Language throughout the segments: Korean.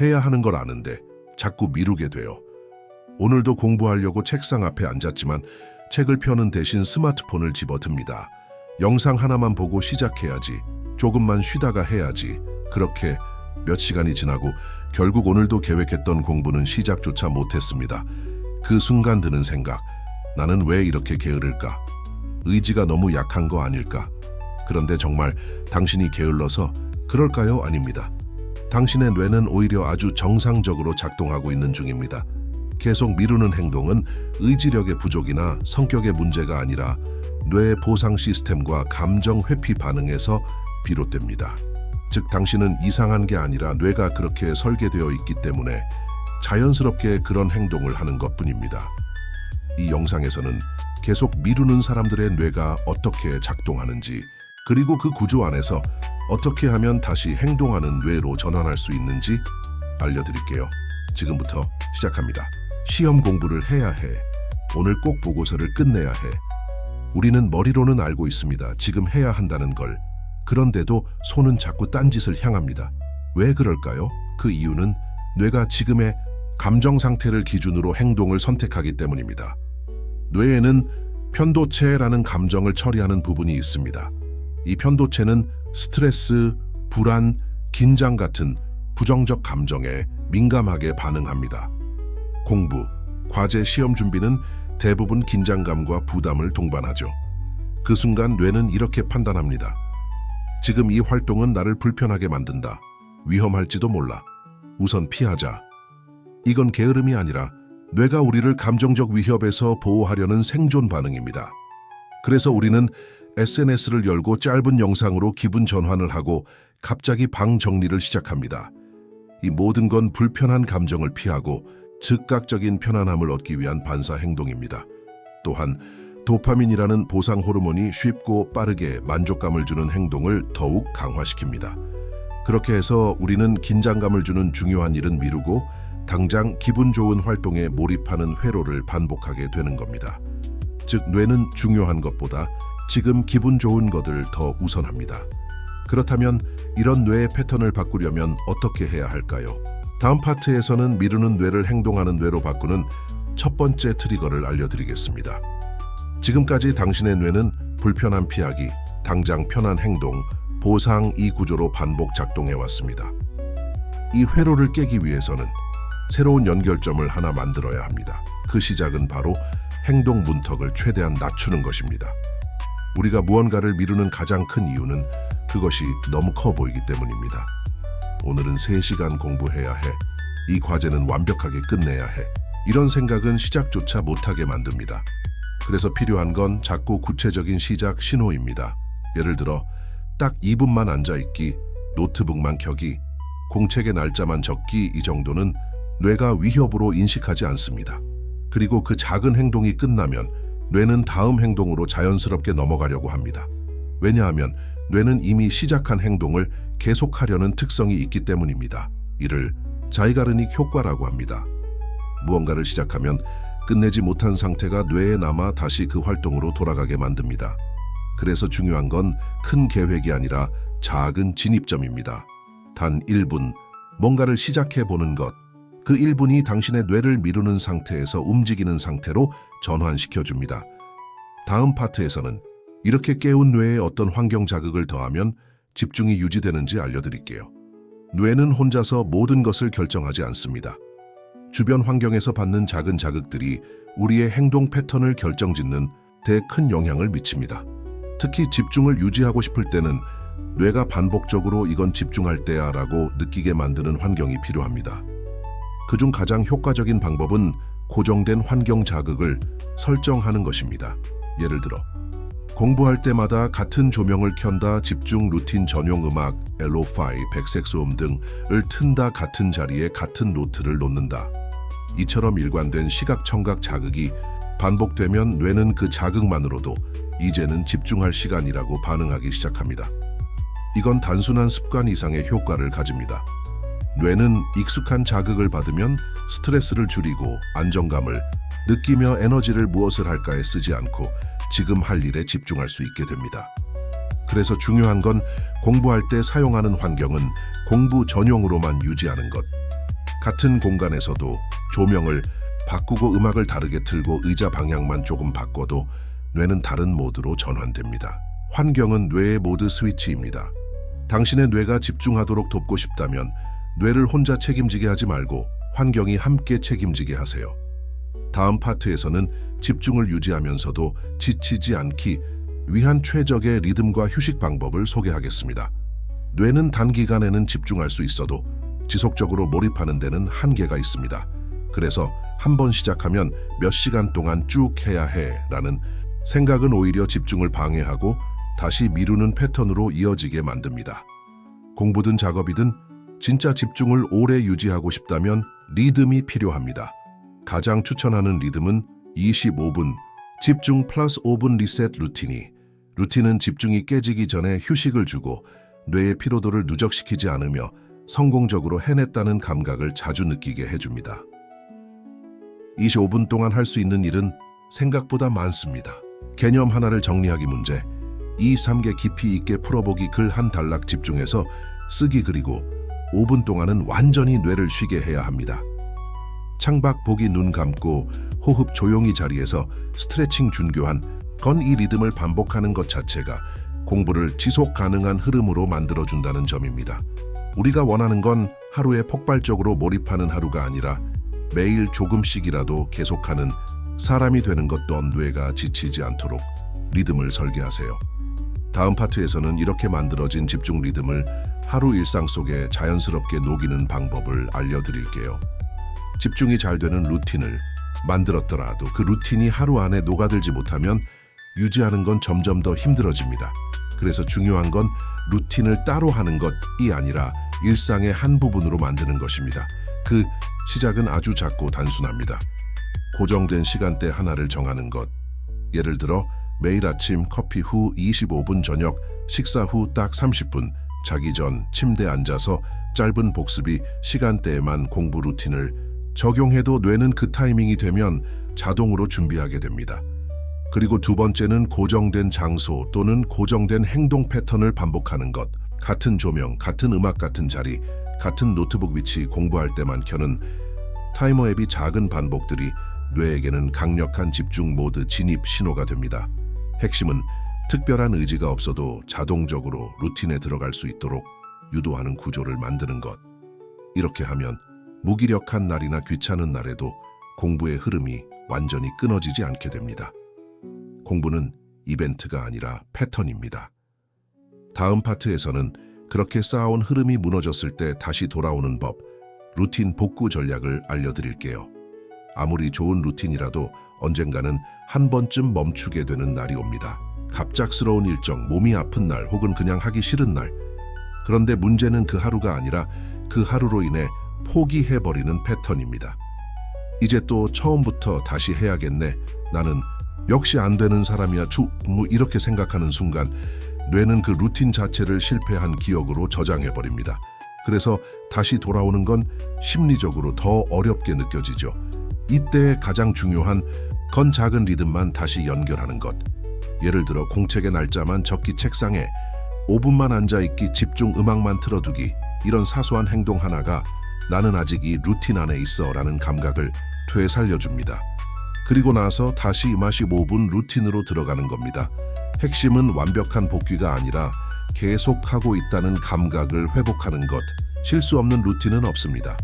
해야 하는 걸 아는데 자꾸 미루게 돼요. 오늘도 공부하려고 책상 앞에 앉았지만 책을 펴는 대신 스마트폰을 집어듭니다. 영상 하나만 보고 시작해야지. 조금만 쉬다가 해야지. 그렇게 몇 시간이 지나고 결국 오늘도 계획했던 공부는 시작조차 못했습니다. 그 순간 드는 생각, 나는 왜 이렇게 게으를까? 의지가 너무 약한 거 아닐까? 그런데 정말 당신이 게을러서 그럴까요? 아닙니다. 당신의 뇌는 오히려 아주 정상적으로 작동하고 있는 중입니다. 계속 미루는 행동은 의지력의 부족이나 성격의 문제가 아니라 뇌의 보상 시스템과 감정 회피 반응에서 비롯됩니다. 즉 당신은 이상한 게 아니라 뇌가 그렇게 설계되어 있기 때문에 자연스럽게 그런 행동을 하는 것뿐입니다. 이 영상에서는 계속 미루는 사람들의 뇌가 어떻게 작동하는지, 그리고 그 구조 안에서 어떻게 하면 다시 행동하는 뇌로 전환할 수 있는지 알려드릴게요. 지금부터 시작합니다. 시험 공부를 해야 해. 오늘 꼭 보고서를 끝내야 해. 우리는 머리로는 알고 있습니다. 지금 해야 한다는 걸. 그런데도 손은 자꾸 딴짓을 향합니다. 왜 그럴까요? 그 이유는 뇌가 지금의 감정 상태를 기준으로 행동을 선택하기 때문입니다. 뇌에는 편도체라는 감정을 처리하는 부분이 있습니다. 이 편도체는 스트레스, 불안, 긴장 같은 부정적 감정에 민감하게 반응합니다. 공부, 과제, 시험 준비는 대부분 긴장감과 부담을 동반하죠. 그 순간 뇌는 이렇게 판단합니다. 지금 이 활동은 나를 불편하게 만든다. 위험할지도 몰라. 우선 피하자. 이건 게으름이 아니라 뇌가 우리를 감정적 위협에서 보호하려는 생존 반응입니다. 그래서 우리는 SNS를 열고 짧은 영상으로 기분 전환을 하고 갑자기 방 정리를 시작합니다. 이 모든 건 불편한 감정을 피하고 즉각적인 편안함을 얻기 위한 반사 행동입니다. 또한 도파민이라는 보상 호르몬이 쉽고 빠르게 만족감을 주는 행동을 더욱 강화시킵니다. 그렇게 해서 우리는 긴장감을 주는 중요한 일은 미루고 당장 기분 좋은 활동에 몰입하는 회로를 반복하게 되는 겁니다. 즉 뇌는 중요한 것보다 지금 기분 좋은 것을 더 우선합니다. 그렇다면 이런 뇌의 패턴을 바꾸려면 어떻게 해야 할까요? 다음 파트에서는 미루는 뇌를 행동하는 뇌로 바꾸는 첫 번째 트리거를 알려드리겠습니다. 지금까지 당신의 뇌는 불편함 피하기, 당장 편한 행동, 보상 이 구조로 반복 작동해왔습니다. 이 회로를 깨기 위해서는 새로운 연결점을 하나 만들어야 합니다. 그 시작은 바로 행동 문턱을 최대한 낮추는 것입니다. 우리가 무언가를 미루는 가장 큰 이유는 그것이 너무 커 보이기 때문입니다. 오늘은 3시간 공부해야 해. 이 과제는 완벽하게 끝내야 해. 이런 생각은 시작조차 못하게 만듭니다. 그래서 필요한 건 작고 구체적인 시작 신호입니다. 예를 들어 딱 2분만 앉아있기, 노트북만 켜기, 공책의 날짜만 적기 이 정도는 뇌가 위협으로 인식하지 않습니다. 그리고 그 작은 행동이 끝나면 뇌는 다음 행동으로 자연스럽게 넘어가려고 합니다. 왜냐하면 뇌는 이미 시작한 행동을 계속하려는 특성이 있기 때문입니다. 이를 자이가르닉 효과라고 합니다. 무언가를 시작하면 끝내지 못한 상태가 뇌에 남아 다시 그 활동으로 돌아가게 만듭니다. 그래서 중요한 건 큰 계획이 아니라 작은 진입점입니다. 단 1분, 뭔가를 시작해보는 것. 그 1분이 당신의 뇌를 미루는 상태에서 움직이는 상태로 전환시켜줍니다. 다음 파트에서는 이렇게 깨운 뇌에 어떤 환경 자극을 더하면 집중이 유지되는지 알려드릴게요. 뇌는 혼자서 모든 것을 결정하지 않습니다. 주변 환경에서 받는 작은 자극들이 우리의 행동 패턴을 결정짓는 데 큰 영향을 미칩니다. 특히 집중을 유지하고 싶을 때는 뇌가 반복적으로 이건 집중할 때야 라고 느끼게 만드는 환경이 필요합니다. 그중 가장 효과적인 방법은 고정된 환경 자극을 설정하는 것입니다. 예를 들어 공부할 때마다 같은 조명을 켠다, 집중 루틴 전용 음악, LO5, 백색 소음 등을 튼다, 같은 자리에 같은 노트를 놓는다. 이처럼 일관된 시각 청각 자극이 반복되면 뇌는 그 자극만으로도 이제는 집중할 시간이라고 반응하기 시작합니다. 이건 단순한 습관 이상의 효과를 가집니다. 뇌는 익숙한 자극을 받으면 스트레스를 줄이고 안정감을 느끼며 에너지를 무엇을 할까에 쓰지 않고 지금 할 일에 집중할 수 있게 됩니다. 그래서 중요한 건 공부할 때 사용하는 환경은 공부 전용으로만 유지하는 것. 같은 공간에서도 조명을 바꾸고 음악을 다르게 틀고 의자 방향만 조금 바꿔도 뇌는 다른 모드로 전환됩니다. 환경은 뇌의 모드 스위치입니다. 당신의 뇌가 집중하도록 돕고 싶다면 뇌를 혼자 책임지게 하지 말고 환경이 함께 책임지게 하세요. 다음 파트에서는 집중을 유지하면서도 지치지 않기 위한 최적의 리듬과 휴식 방법을 소개하겠습니다. 뇌는 단기간에는 집중할 수 있어도 지속적으로 몰입하는 데는 한계가 있습니다. 그래서 한번 시작하면 몇 시간 동안 쭉 해야 해라는 생각은 오히려 집중을 방해하고 다시 미루는 패턴으로 이어지게 만듭니다. 공부든 작업이든 진짜 집중을 오래 유지하고 싶다면 리듬이 필요합니다. 가장 추천하는 리듬은 25분, 집중 플러스 5분 리셋 루틴은 집중이 깨지기 전에 휴식을 주고 뇌의 피로도를 누적시키지 않으며 성공적으로 해냈다는 감각을 자주 느끼게 해줍니다. 25분 동안 할 수 있는 일은 생각보다 많습니다. 개념 하나를 정리하기 문제, 2, 3개 깊이 있게 풀어보기 글 한 단락 집중해서 쓰기 그리고 5분 동안은 완전히 뇌를 쉬게 해야 합니다. 창밖 보기 눈 감고 호흡 조용히 자리에서 스트레칭 준교한 건 이 리듬을 반복하는 것 자체가 공부를 지속 가능한 흐름으로 만들어준다는 점입니다. 우리가 원하는 건 하루에 폭발적으로 몰입하는 하루가 아니라 매일 조금씩이라도 계속하는 사람이 되는 것 또한 뇌가 지치지 않도록 리듬을 설계하세요. 다음 파트에서는 이렇게 만들어진 집중 리듬을 하루 일상 속에 자연스럽게 녹이는 방법을 알려드릴게요. 집중이 잘 되는 루틴을 만들었더라도 그 루틴이 하루 안에 녹아들지 못하면 유지하는 건 점점 더 힘들어집니다. 그래서 중요한 건 루틴을 따로 하는 것이 아니라 일상의 한 부분으로 만드는 것입니다. 그 시작은 아주 작고 단순합니다. 고정된 시간대 하나를 정하는 것. 예를 들어 매일 아침 커피 후 25분, 저녁 식사 후 딱 30분, 자기 전 침대에 앉아서 짧은 복습이 시간대에만 공부 루틴을 적용해도 뇌는 그 타이밍이 되면 자동으로 준비하게 됩니다. 그리고 두 번째는 고정된 장소 또는 고정된 행동 패턴을 반복하는 것. 같은 조명, 같은 음악, 같은 자리, 같은 노트북 위치, 공부할 때만 켜는 타이머 앱이 작은 반복들이 뇌에게는 강력한 집중 모드 진입 신호가 됩니다. 핵심은 특별한 의지가 없어도 자동적으로 루틴에 들어갈 수 있도록 유도하는 구조를 만드는 것. 이렇게 하면 무기력한 날이나 귀찮은 날에도 공부의 흐름이 완전히 끊어지지 않게 됩니다. 공부는 이벤트가 아니라 패턴입니다. 다음 파트에서는 그렇게 쌓아온 흐름이 무너졌을 때 다시 돌아오는 법, 루틴 복구 전략을 알려드릴게요. 아무리 좋은 루틴이라도 언젠가는 한 번쯤 멈추게 되는 날이 옵니다. 갑작스러운 일정, 몸이 아픈 날 혹은 그냥 하기 싫은 날. 그런데 문제는 그 하루가 아니라 그 하루로 인해 포기해버리는 패턴입니다. 이제 또 처음부터 다시 해야겠네. 나는 역시 안 되는 사람이야. 이렇게 생각하는 순간 뇌는 그 루틴 자체를 실패한 기억으로 저장해버립니다. 그래서 다시 돌아오는 건 심리적으로 더 어렵게 느껴지죠. 이때 가장 중요한 건 작은 리듬만 다시 연결하는 것. 예를 들어 공책의 날짜만 적기, 책상에 5분만 앉아있기, 집중 음악만 틀어두기. 이런 사소한 행동 하나가 나는 아직 이 루틴 안에 있어 라는 감각을 되살려줍니다. 그리고 나서 다시 25분 루틴으로 들어가는 겁니다. 핵심은 완벽한 복귀가 아니라 계속하고 있다는 감각을 회복하는 것. 실수 없는 루틴은 없습니다.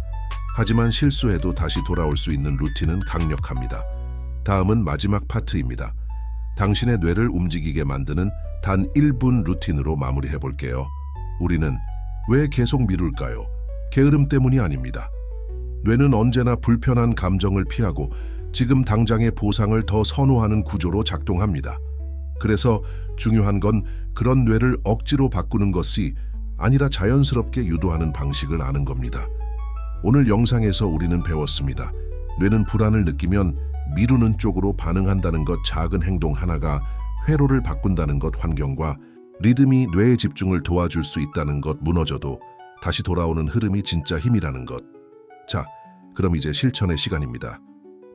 하지만 실수해도 다시 돌아올 수 있는 루틴은 강력합니다. 다음은 마지막 파트입니다. 당신의 뇌를 움직이게 만드는 단 1분 루틴으로 마무리해 볼게요. 우리는 왜 계속 미룰까요? 게으름 때문이 아닙니다. 뇌는 언제나 불편한 감정을 피하고 지금 당장의 보상을 더 선호하는 구조로 작동합니다. 그래서 중요한 건 그런 뇌를 억지로 바꾸는 것이 아니라 자연스럽게 유도하는 방식을 아는 겁니다. 오늘 영상에서 우리는 배웠습니다. 뇌는 불안을 느끼면 미루는 쪽으로 반응한다는 것, 작은 행동 하나가 회로를 바꾼다는 것, 환경과 리듬이 뇌의 집중을 도와줄 수 있다는 것, 무너져도 다시 돌아오는 흐름이 진짜 힘이라는 것. 자, 그럼 이제 실천의 시간입니다.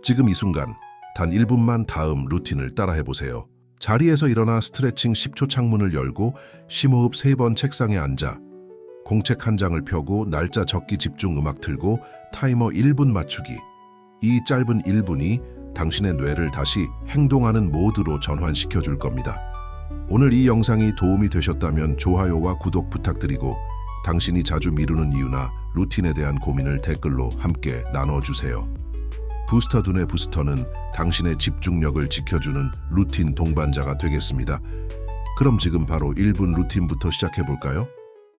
지금 이 순간 단 1분만 다음 루틴을 따라해보세요. 자리에서 일어나 스트레칭 10초, 창문을 열고 심호흡 3번, 책상에 앉아 공책 한 장을 펴고 날짜 적기 집중 음악 틀고 타이머 1분 맞추기. 이 짧은 1분이 당신의 뇌를 다시 행동하는 모드로 전환시켜 줄 겁니다. 오늘 이 영상이 도움이 되셨다면 좋아요와 구독 부탁드리고 당신이 자주 미루는 이유나 루틴에 대한 고민을 댓글로 함께 나눠주세요. 부스터 두뇌 부스터는 당신의 집중력을 지켜주는 루틴 동반자가 되겠습니다. 그럼 지금 바로 1분 루틴부터 시작해 볼까요?